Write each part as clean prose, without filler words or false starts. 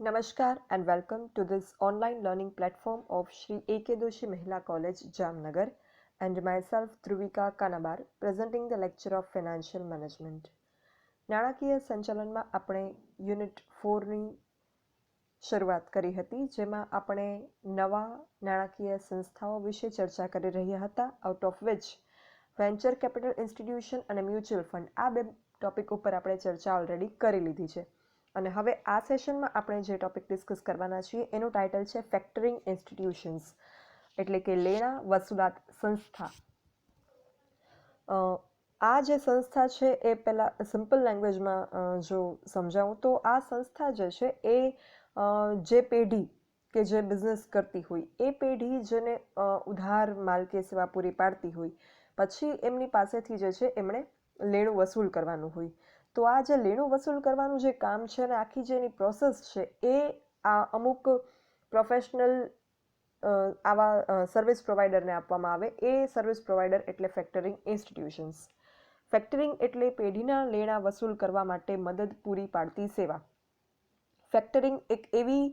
Namaskar and welcome to this online learning platform of Shri A.K. Doshi Mahila College, Jamnagar, and myself Dhruvika Kanabar, presenting the lecture of Financial Management. નાણાકીય સંચાલનમાં આપણે unit 4ની શરૂઆત કરી હતી, જેમાં આપણે નવા નાણાકીય સંસ્થાઓ વિશે ચર્ચા કરી રહ્યા હતા, out of which venture capital institution અને મ્યુચ્યુઅલ ફંડ આ બે ટોપિક ઉપર આપણે ચર્ચા ઓલરેડી કરી લીધી છે. અને હવે આ સેશનમાં આપણે જે ટોપિક ડિસ્કસ કરવાના છીએ એનું ટાઇટલ છે ફેક્ટરિંગ ઇન્સ્ટિટ્યુશન્સ, એટલે કે લેણા વસૂલાત સંસ્થા. આ જે સંસ્થા છે એ પહેલાં સિમ્પલ લેંગ્વેજમાં જો સમજાવું તો આ સંસ્થા જે છે એ જે પેઢી કે જે બિઝનેસ કરતી હોય એ પેઢી જેને ઉધાર માલ કે સેવા પૂરી પાડતી હોય, પછી એમની પાસેથી જે છે એમણે લેણું વસૂલ કરવાનું હોય. તો આ જે લેણું વસૂલ કરવાનું જે કામ છે અને આખી જે એની પ્રોસેસ છે એ આ અમુક પ્રોફેશનલ આવા સર્વિસ પ્રોવાઈડરને આપવામાં આવે. એ સર્વિસ પ્રોવાઈડર એટલે ફેક્ટરિંગ ઇન્સ્ટિટ્યુશન્સ. ફેક્ટરિંગ એટલે પેઢીના લેણા વસૂલ કરવા માટે મદદ પૂરી પાડતી સેવા. ફેક્ટરિંગ એક એવી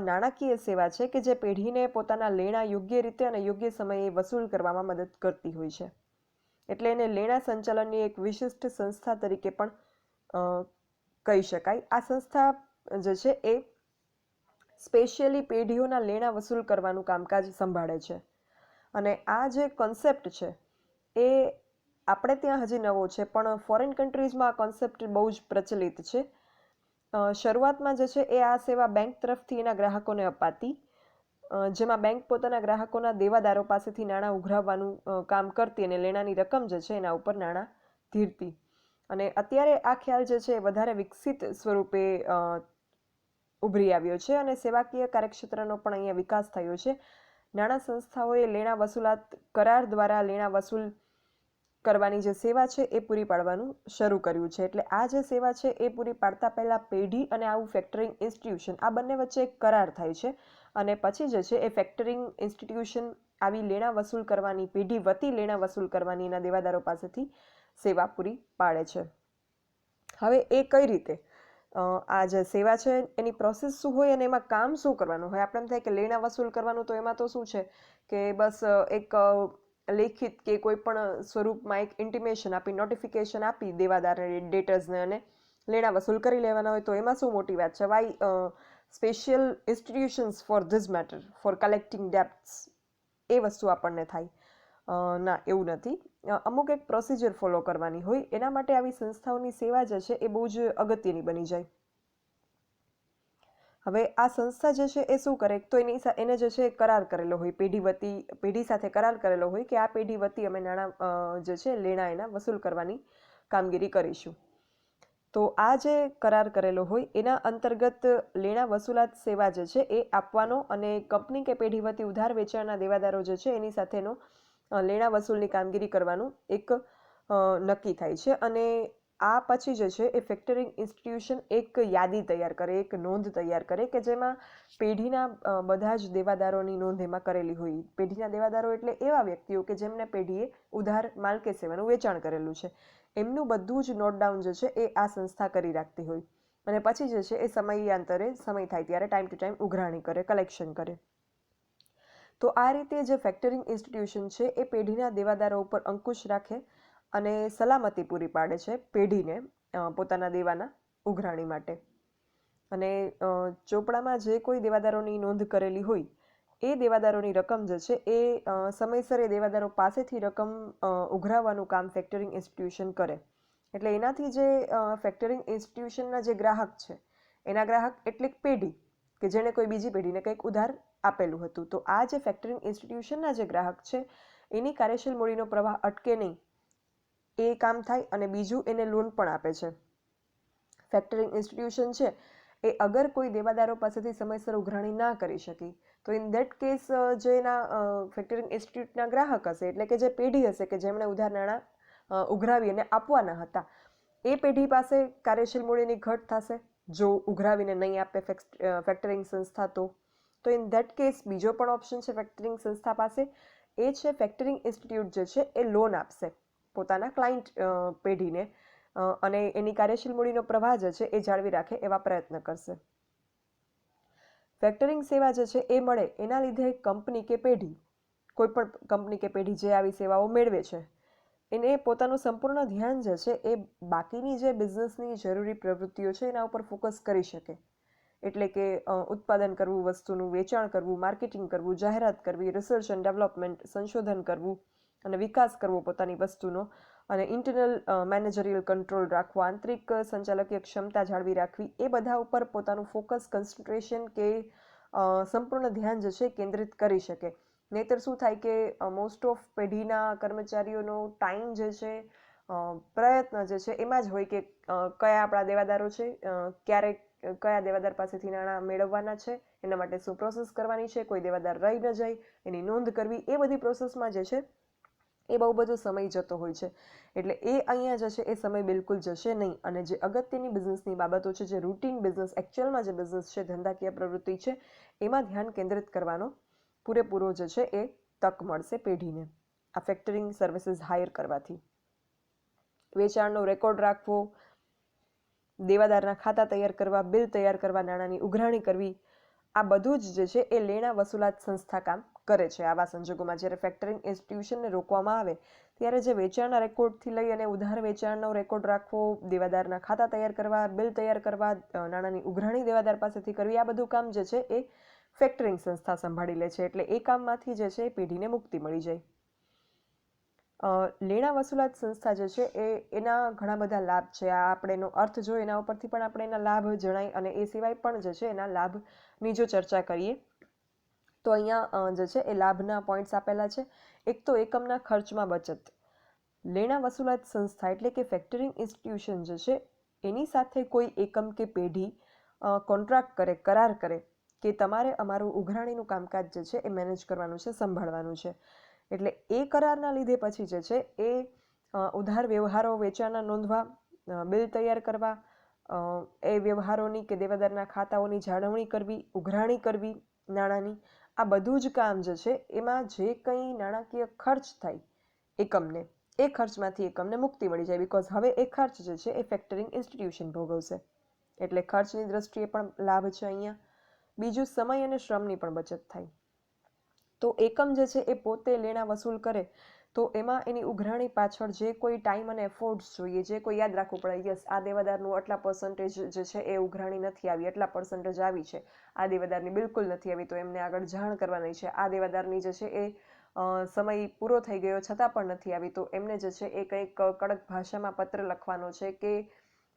નાણાકીય સેવા છે કે જે પેઢીને પોતાના લેણા યોગ્ય રીતે અને યોગ્ય સમયે વસૂલ કરવામાં મદદ કરતી હોય છે. એટલે એને લેણા સંચાલનની એક વિશિષ્ટ સંસ્થા તરીકે પણ કહી શકાય. આ સંસ્થા જે છે એ સ્પેશિયલી પેઢીઓના લેણા વસૂલ કરવાનું કામકાજ સંભાળે છે. અને આ જે કોન્સેપ્ટ છે એ આપણે ત્યાં હજી નવો છે, પણ ફોરેન કન્ટ્રીઝમાં આ કોન્સેપ્ટ બહુ જ પ્રચલિત છે. શરૂઆતમાં જે છે એ આ સેવા બેંક તરફથી એના ગ્રાહકોને અપાતી, જેમાં બેંક પોતાના ગ્રાહકોના દેવાદારો પાસેથી નાણાં ઉઘરાવવાનું કામ કરતી અને લેણાની રકમ જે છે એના ઉપર નાણાં ધીરતી. અને અત્યારે આ ખ્યાલ જે છે એ વધારે વિકસિત સ્વરૂપે ઉભરી આવ્યો છે અને સેવાકીય કાર્યક્ષેત્રનો પણ અહીંયા વિકાસ થયો છે. નાણાં સંસ્થાઓએ લેણા વસૂલાત કરાર દ્વારા લેણા વસૂલ કરવાની જે સેવા છે એ પૂરી પાડવાનું શરૂ કર્યું છે. એટલે આ જે સેવા છે એ પૂરી પાડતા પહેલાં પેઢી અને આવું ફેક્ટરિંગ ઇન્સ્ટિટ્યુશન આ બંને વચ્ચે એક કરાર થાય છે. અને પછી જે છે એ ફેક્ટરિંગ ઇન્સ્ટિટ્યુશન આવી લેણા વસૂલ કરવાની, પેઢી વતી લેણા વસૂલ કરવાની એના દેવાદારો પાસેથી સેવા પૂરી પાડે છે. હવે એ કઈ રીતે આ જે સેવા છે એની પ્રોસેસ શું હોય અને એમાં કામ શું કરવાનું હોય? આપણે એમ થાય કે લેણા વસૂલ કરવાનું તો એમાં તો શું છે કે બસ એક લેખિત કે કોઈ પણ સ્વરૂપમાં એક ઇન્ટિમેશન આપી, નોટિફિકેશન આપી દેવાદારને, ડેટર્સને, અને લેણા વસૂલ કરી લેવાના હોય તો એમાં શું મોટી વાત છે? Why special institutions for this matter, for collecting debts, એ વસ્તુ આપણને થાય. ના, એવું નથી. અમુક એક પ્રોસિજર ફોલો કરવાની હોય. એના માટે આવી સંસ્થાઓની સેવા જે છે એ બહુ જ અગત્યની બની જાય. હવે આ સંસ્થા જે છે એ શું કરે, તો એને જે છે કરાર કરેલો હોય, પેઢી સાથે કરાર કરેલો હોય કે આ પેઢી વતી અમે નાણાં જે છે લેણા એના વસૂલ કરવાની કામગીરી કરીશું. તો આ જે કરાર કરેલો હોય એના અંતર્ગત લેણા વસૂલાત સેવા જે છે એ આપવાનો અને કંપની કે પેઢી વતી ઉધાર વેચાણના દેવાદારો જે છે એની સાથેનો લેણા વસૂલની કામગીરી કરવાનું એક નક્કી થાય છે. અને આ પછી જે છે એ ફેક્ટરિંગ ઇન્સ્ટિટ્યુશન એક યાદી તૈયાર કરે, એક નોંધ તૈયાર કરે કે જેમાં પેઢીના બધા જ દેવાદારોની નોંધ એમાં કરેલી હોય. પેઢીના દેવાદારો એટલે એવા વ્યક્તિઓ કે જેમને પેઢીએ ઉધાર માલ કે સેવાનું વેચાણ કરેલું છે, એમનું બધું જ નોટ ડાઉન જે છે એ આ સંસ્થા કરી રાખતી હોય. અને પછી જે છે એ સમયાંતરે સમય થાય ત્યારે ટાઈમ ટુ ટાઈમ ઉઘરાણી કરે, કલેક્શન કરે. તો આ રીતે જે ફેક્ટરિંગ ઇન્સ્ટિટ્યુશન છે એ પેઢીના દેવાદારો ઉપર અંકુશ રાખે અને સલામતી પૂરી પાડે છે પેઢીને પોતાના દેવાના ઉઘરાણી માટે. અને ચોપડામાં જે કોઈ દેવાદારોની નોંધ કરેલી હોય એ દેવાદારોની રકમ જે છે એ સમયસર એ દેવાદારો પાસેથી રકમ ઉઘરાવવાનું કામ ફેક્ટરિંગ ઇન્સ્ટિટ્યુશન કરે. એટલે એનાથી જે ફેક્ટરિંગ ઇન્સ્ટિટ્યુશનના જે ગ્રાહક છે એના ગ્રાહક એટલે પેઢી કે જેણે કોઈ બીજી પેઢીને કંઈક ઉધાર આપેલું હતું, તો આ જે ફેક્ટરિંગ ઇન્સ્ટિટ્યુશનના જે ગ્રાહક છે એની કાર્યશીલ મૂડીનો પ્રવાહ અટકે નહીં એ કામ થાય. અને બીજું એને લોન પણ આપે છે. ફેક્ટરિંગ ઇન્સ્ટિટ્યુશન છે એ અગર કોઈ દેવાદારો પાસેથી સમયસર ઉઘરાણી ના કરી શકી તો ઇન ધેટ કેસ જે એના ફેક્ટરિંગ ઇન્સ્ટિટ્યૂટના ગ્રાહક હશે, એટલે કે જે પેઢી હશે કે જેમણે ઉધાર નાણાં ઉઘરાવી અને આપવાના હતા, એ પેઢી પાસે કાર્યશીલ મૂડીની ઘટ થશે જો ઉઘરાવીને નહીં આપે ફેક્ટરિંગ સંસ્થા. તો ઇન ધેટ કેસ બીજો પણ ઓપ્શન છે ફેક્ટરિંગ સંસ્થા પાસે, એ છે ફેક્ટરિંગ ઇન્સ્ટિટ્યૂટ જે છે એ લોન આપશે પોતાના ક્લાયન્ટ પેઢીને અને એની કાર્યશીલ મૂડીનો પ્રવાહ જે છે એ જાળવી રાખે એવા પ્રયત્ન કરશે. ફેક્ટરિંગ સેવા જે છે એ મળે એના લીધે કંપની કે પેઢી, કોઈ પણ કંપની કે પેઢી જે આવી સેવાઓ મેળવે છે એને પોતાનું સંપૂર્ણ ધ્યાન જે છે એ બાકીની જે બિઝનેસની જરૂરી પ્રવૃત્તિઓ છે એના ઉપર ફોકસ કરી શકે. એટલે કે ઉત્પાદન કરવું, વસ્તુનું વેચાણ કરવું, માર્કેટિંગ કરવું, જાહેરાત કરવી, રિસર્ચ એન્ડ ડેવલપમેન્ટ, સંશોધન કરવું અને વિકાસ કરવો પોતાની વસ્તુનો, અને ઇન્ટરનલ મેનેજરિયલ કંટ્રોલ રાખવો, આંતરિક સંચાલકીય ક્ષમતા જાળવી રાખવી, એ બધા ઉપર પોતાનું ફોકસ, કન્સન્ટ્રેશન કે સંપૂર્ણ ધ્યાન જે છે કેન્દ્રિત કરી શકે. નહીંતર શું થાય કે મોસ્ટ ઓફ પેઢીના કર્મચારીઓનો ટાઈમ જે છે પ્રયત્ન જે છે એમાં જ હોય કે કયા આપણા દેવાદારો છે, ક્યારેક કયા દેવાદાર પાસેથી નાણાં મેળવવાના છે, એના માટે શું પ્રોસેસ કરવાની છે, કોઈ દેવાદાર રહી ન જાય એની નોંધ કરવી, એ બધી પ્રોસેસમાં જે છે એ બહુ બધો સમય જતો હોય છે. એટલે એ અહીંયા જે છે એ સમય બિલકુલ જશે નહીં. અને જે અગત્યની બિઝનેસની બાબતો છે, જે રૂટીન બિઝનેસ, એકચ્યુઅલમાં જે બિઝનેસ છે, ધંધાકીય પ્રવૃત્તિ છે, એમાં ધ્યાન કેન્દ્રિત કરવાનો પૂરેપૂરો જે છે એ તક મળશે પેઢીને આ ફેક્ટરિંગ સર્વિસીસ હાયર કરવાથી. વેચાણનો રેકોર્ડ રાખવો, દેવાદારના ખાતા તૈયાર કરવા, બિલ તૈયાર કરવા, નાણાંની ઉઘરાણી કરવી, આ બધું જ જે છે એ લેણા વસૂલાત સંસ્થા કામ કરે છે. આવા સંજોગોમાં જ્યારે ફેક્ટરિંગ ઇન્સ્ટિટ્યુશનને રોકવામાં આવે ત્યારે જે વેચાણના રેકોર્ડથી લઈ અને ઉધાર વેચાણનો રેકોર્ડ રાખવો, દેવાદારના ખાતા તૈયાર કરવા, બિલ તૈયાર કરવા, નાણાંની ઉઘરાણી દેવાદાર પાસેથી કરવી, આ બધું કામ જે છે એ ફેક્ટરિંગ સંસ્થા સંભાળી લે છે. એટલે એ કામમાંથી જે છે એ પેઢીને મુક્તિ મળી જાય. લેણા વસૂલાત સંસ્થા જે છે એના ઘણા બધા લાભ છે. આ આપણે એનો અર્થ જોઈએ એના ઉપરથી પણ આપણે એના લાભ જણાય, અને એ સિવાય પણ જે છે એના લાભની જો ચર્ચા કરીએ તો અહીંયા જે છે એ લાભના પોઈન્ટ્સ આપેલા છે. એક તો એકમના ખર્ચમાં બચત. લેણા વસૂલાત સંસ્થા એટલે કે ફેક્ટરિંગ ઇન્સ્ટિટ્યુશન જે છે એની સાથે કોઈ એકમ કે પેઢી કોન્ટ્રાક્ટ કરે, કરાર કરે કે તમારે અમારું ઉઘરાણીનું કામકાજ જે છે એ મેનેજ કરવાનું છે, સંભાળવાનું છે. એટલે એ કરારના લીધે પછી જે છે એ ઉધાર વ્યવહારો વેચાણના નોંધવા, બિલ તૈયાર કરવા, એ વ્યવહારોની કે દેવાદારના ખાતાઓની જાળવણી કરવી, ઉઘરાણી કરવી નાણાંની, આ બધું જ કામ જે છે એમાં જે કંઈ નાણાકીય ખર્ચ થાય એકમને, એ ખર્ચમાંથી એકમને મુક્તિ મળી જાય. બિકોઝ હવે એ ખર્ચ જે છે એ ફેક્ટરિંગ ઇન્સ્ટિટ્યુશન ભોગવશે. એટલે ખર્ચની દ્રષ્ટિએ પણ લાભ છે અહીંયા. બીજું, સમય અને શ્રમની પણ બચત થાય. તો એકમ જે છે એ પોતે લેણા વસૂલ કરે તો એમાં એની ઉઘરાણી પાછળ જે કોઈ ટાઈમ અને એફોર્ટ્સ જોઈએ, જે કોઈ યાદ રાખવું પડે, યસ આ દેવાદારનું આટલા પર્સન્ટેજ જે છે એ ઉઘરાણી નથી આવી, આટલા પર્સન્ટેજ આવી છે, આ દેવાદારની બિલકુલ નથી આવી, તો એમને આગળ જાણ કરવાની છે. આ દેવાદારની જે છે એ સમય પૂરો થઈ ગયો છતાં પણ નથી આવી, તો એમને જે છે એ કંઈક કડક ભાષામાં પત્ર લખવાનો છે કે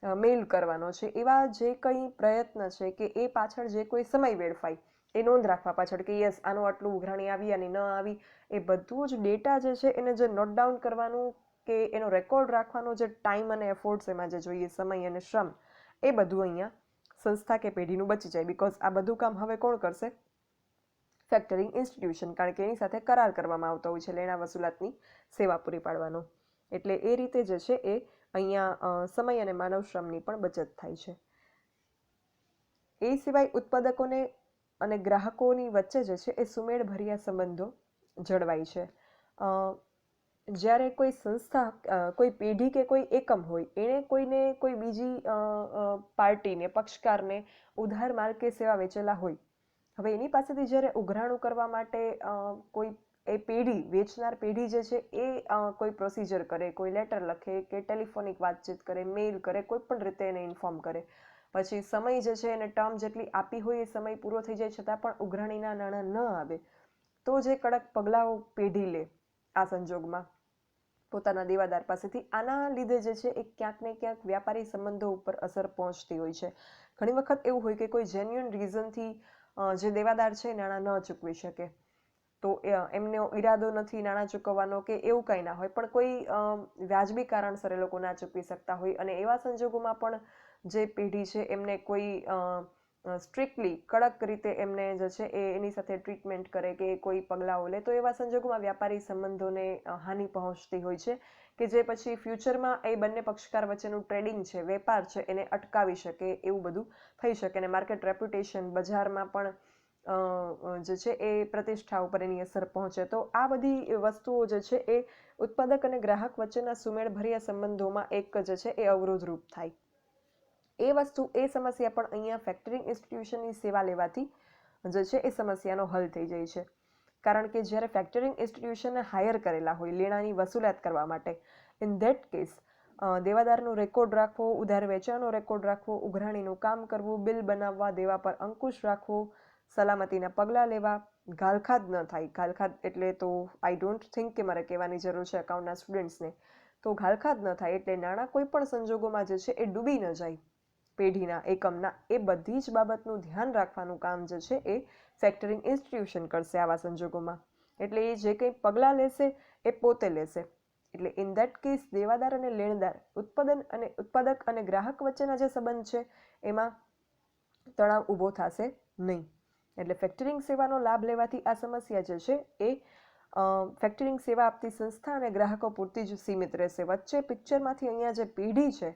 મેઇલ કરવાનો છે. એવા જે કંઈ પ્રયત્ન છે કે એ પાછળ જે કોઈ સમય વેડફાય એ નોંધ રાખવા પાછળ કે યસ આનું આટલું ઉઘરાણી આવી અને ન આવી, એ બધું જ ડેટા જે છે એને જે નોટ ડાઉન કરવાનું કે એનો રેકોર્ડ રાખવાનો જે ટાઈમ અને એફોર્ટ્સ એમાં જે જોઈએ, સમય અને શ્રમ, એ બધું અહીંયા સંસ્થા કે પેઢીનું બચી જાય. બિકોઝ આ બધું કામ હવે કોણ કરશે? ફેક્ટરિંગ ઇન્સ્ટિટ્યુશન, કારણ કે એની સાથે કરાર કરવામાં આવતો હોય છે લેણા વસૂલાતની સેવા પૂરી પાડવાનો. એટલે એ રીતે જે છે એ અહીંયા સમય અને માનવ શ્રમની પણ બચત થાય છે. એ સિવાય ઉત્પાદકોને અને ગ્રાહકોની વચ્ચે જે છે એ સુમેળભર્યા સંબંધો જળવાય છે. જ્યારે કોઈ સંસ્થા, કોઈ પેઢી કે કોઈ એકમ હોય, એણે કોઈને કોઈ બીજી પાર્ટીને, પક્ષકારને ઉધાર માલ કે સેવા વેચેલા હોય, હવે એની પાસેથી જ્યારે ઉઘરાણું કરવા માટે કોઈ એ પેઢી, વેચનાર પેઢી જે છે એ કોઈ પ્રોસિજર કરે, કોઈ લેટર લખે કે ટેલિફોનિક વાતચીત કરે, મેઇલ કરે, કોઈ પણ રીતે એને ઇન્ફોર્મ કરે, પછી સમય જે છે એને ટર્મ જેટલી આપી હોય એ સમય પૂરો થઈ જાય છતાં પણ ઉઘરાણીના નાણાં ન આવે, તો જે કડક પગલાઓ પેઢી લે આ સંજોગમાં પોતાના દેવાદાર પાસેથી, આના લીધે જે છે એ ક્યાંક ને ક્યાંક વ્યાપારી સંબંધો ઉપર અસર પહોંચતી હોય છે. ઘણી વખત એવું હોય કે કોઈ જેન્યુઅન રીઝનથી જે દેવાદાર છે નાણાં ન ચૂકવી શકે, તો એમનો ઈરાદો નથી નાણાં ચૂકવવાનો કે એવું કંઈ ના હોય, પણ કોઈ વ્યાજબી કારણસર એ લોકો ના ચૂકવી શકતા હોય, અને એવા સંજોગોમાં પણ જે પેઢી છે એમને કોઈ સ્ટ્રિક્ટલી, કડક રીતે એમને જે છે એ એની સાથે ટ્રીટમેન્ટ કરે કે કોઈ પગલાઓ લે, તો એવા સંજોગોમાં વ્યાપારી સંબંધોને હાનિ પહોંચતી હોય છે કે જે પછી ફ્યુચરમાં એ બંને પક્ષકાર વચ્ચેનું ટ્રેડિંગ છે, વેપાર છે, એને અટકાવી શકે, એવું બધું થઈ શકે. અને માર્કેટ રેપ્યુટેશન, બજારમાં પણ જે છે એ પ્રતિષ્ઠા ઉપર એની અસર પહોંચે. તો આ બધી વસ્તુઓ જે છે એ ઉત્પાદક અને ગ્રાહક વચ્ચેના સુમેળભર્યા સંબંધોમાં એક જે છે એ અવરોધરૂપ થાય. એ સમસ્યા પણ અહીંયા ફેક્ટરિંગ ઇન્સ્ટિટ્યુશનની સેવા લેવાથી જે છે એ સમસ્યાનો હલ થઈ જાય છે. કારણ કે જ્યારે ફેક્ટરિંગ ઇન્સ્ટિટ્યુશનને હાયર કરેલા હોય લેણાની વસૂલાત કરવા માટે, ઇન ધેટ કેસ દેવાદારનો રેકોર્ડ રાખવો, ઉધાર વેચાણનો રેકોર્ડ રાખવો, ઉઘરાણીનું કામ કરવું, બિલ બનાવવા, દેવા પર અંકુશ રાખવો, સલામતીના પગલાં લેવા, ઘાલખાદ ન થાય. ઘાલખાદ એટલે તો આઈ ડોન્ટ થિંક કે મારે કહેવાની જરૂર છે એકાઉન્ટના સ્ટુડન્ટ્સને. તો ઘાલખાદ ન થાય એટલે નાણાં કોઈ પણ સંજોગોમાં જે છે એ ડૂબી ન જાય પેઢીના એકમના, એ બધી જ બાબતનું ધ્યાન રાખવાનું કામ જે છે એ ફેક્ટરિંગ ઇન્સ્ટિટ્યુશન કરશે આવા સંજોગોમાં. એટલે એ જે કંઈ પગલાં લેશે એ પોતે લેશે. એટલે ઇન ધેટ કેસ દેવાદાર અને લેણદાર, ઉત્પાદક અને ગ્રાહક વચ્ચેના જે સંબંધ છે એમાં તણાવ ઊભો થશે નહીં. એટલે ફેક્ટરિંગ સેવાનો લાભ લેવાથી આ સમસ્યા જે છે એ ફેક્ટરિંગ સેવા આપતી સંસ્થા અને ગ્રાહકો પૂરતી જ સીમિત રહેશે. વચ્ચે પિક્ચરમાંથી અહીંયા જે પેઢી છે,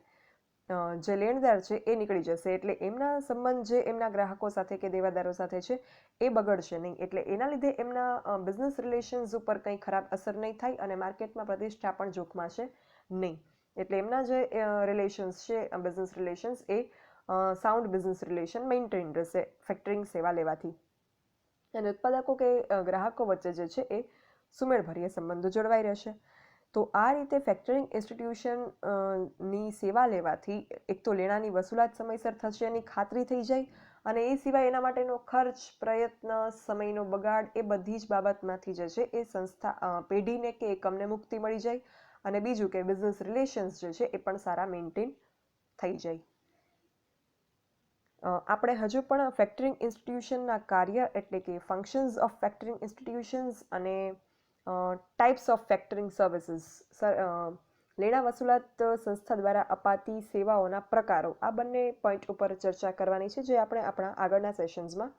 જે લેણદાર છે એ નીકળી જશે. એટલે એમના સંબંધ જે એમના ગ્રાહકો સાથે કે દેવાદારો સાથે છે એ બગડશે નહીં. એટલે એના લીધે એમના બિઝનેસ રિલેશન્સ ઉપર કંઈ ખરાબ અસર નહીં થાય અને માર્કેટમાં પ્રતિષ્ઠા પણ જોખમાશે નહીં. એટલે એમના જે રિલેશન્સ છે, બિઝનેસ રિલેશન્સ, એ સાઉન્ડ બિઝનેસ રિલેશન મેન્ટેન રહેશે ફેક્ટરિંગ સેવા લેવાથી. અને ઉત્પાદકો કે ગ્રાહકો વચ્ચે જે છે એ સુમેળભર્યા સંબંધો જળવાઈ રહેશે. તો આ રીતે ફેક્ટરિંગ ઇન્સ્ટિટ્યુશનની સેવા લેવાથી એક તો લેણાની વસૂલાત સમયસર થશે એની ખાતરી થઈ જાય, અને એ સિવાય એના માટેનો ખર્ચ, પ્રયત્ન, સમયનો બગાડ, એ બધી જ બાબતમાંથી જે છે એ સંસ્થા પેઢીને કે એકમને મુક્તિ મળી જાય. અને બીજું કે બિઝનેસ રિલેશન્સ જે છે એ પણ સારા મેન્ટેન થઈ જાય. આપણે હજુ પણ ફેક્ટરિંગ ઇન્સ્ટિટ્યુશનના કાર્ય એટલે કે ફંક્શન્સ ઓફ ફેક્ટરિંગ ઇન્સ્ટિટ્યુશન્સ અને ટાઈપ્સ ઓફ ફેક્ટરિંગ સર્વિસીસ, લેણા વસૂલાત સંસ્થા દ્વારા અપાતી સેવાઓના પ્રકારો, આ બંને પોઈન્ટ ઉપર ચર્ચા કરવાની છે, જે આપણે આપણા આગળના સેશન્સમાં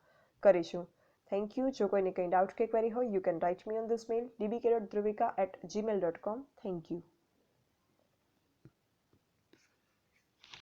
કરીશું. Thank you. જો કોઈને કંઈ ડાઉટ કે ક્વેરી હોય, you can write me on this mail dbk.dhruvika@gmail.com. Thank you.